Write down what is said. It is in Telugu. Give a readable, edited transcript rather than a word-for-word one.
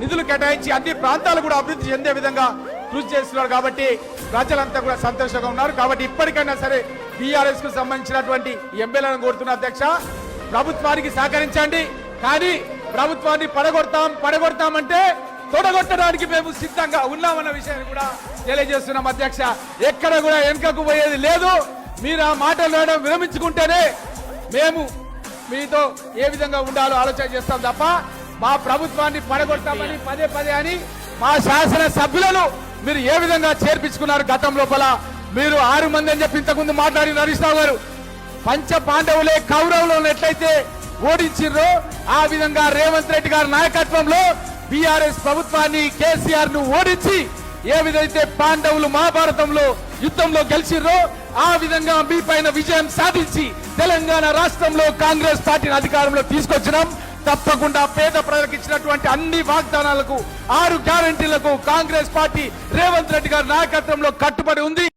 నిధులు కేటాయించి అన్ని ప్రాంతాలు కూడా అభివృద్ధి చెందే విధంగా కృషి చేస్తున్నారు కాబట్టి ప్రజలంతా కూడా సంతోషంగా ఉన్నారు కాబట్టి ఇప్పటికైనా సరే బీఆర్ఎస్ కు సంబంధించినటువంటి ఎమ్మెల్యేలను కోరుతున్న అధ్యక్ష ప్రభుత్వానికి సహకరించండి కానీ ప్రభుత్వాన్ని పడగొడతామంటే తొడగొట్టడానికి మేము సిద్ధంగా ఉన్నామన్న విషయాన్ని కూడా తెలియజేస్తున్నాం అధ్యక్ష ఎక్కడ కూడా వెనుకకు పోయేది లేదు మీరు ఆ మాటలు వేయడం విరమించుకుంటేనే మేము మీతో ఏ విధంగా ఉండాలో ఆలోచన చేస్తాం తప్ప మా ప్రభుత్వాన్ని పడగొడతామని పదే అని మా శాసన సభ్యులను మీరు ఏ విధంగా చేర్పించుకున్నారు గతం లోపల మీరు 6 మంది అని చెప్పి ఇంతకుముందు మాట్లాడిన హరీష్ రావు గారు పంచ పాండవులే కౌరవులను ఎట్లయితే ఓడించిర్రో ఆ విధంగా రేవంత్ రెడ్డి గారి నాయకత్వంలో బీఆర్ఎస్ ప్రభుత్వాన్ని కేసీఆర్ ను ఓడించి ఏ విధంగా పాండవులు మహాభారతంలో యుద్ధంలో గెలిచిర్రో ఆ విధంగా మీ పైన విజయం సాధించి తెలంగాణ రాష్ట్రంలో కాంగ్రెస్ పార్టీని అధికారంలో తీసుకొచ్చినాం తప్పకుండా పేద ప్రజలకు ఇచ్చినటువంటి అన్ని వాగ్దానాలకు 6 గ్యారెంటీలకు కాంగ్రెస్ పార్టీ రేవంత్ రెడ్డి గారి నాయకత్వంలో కట్టుబడి ఉంది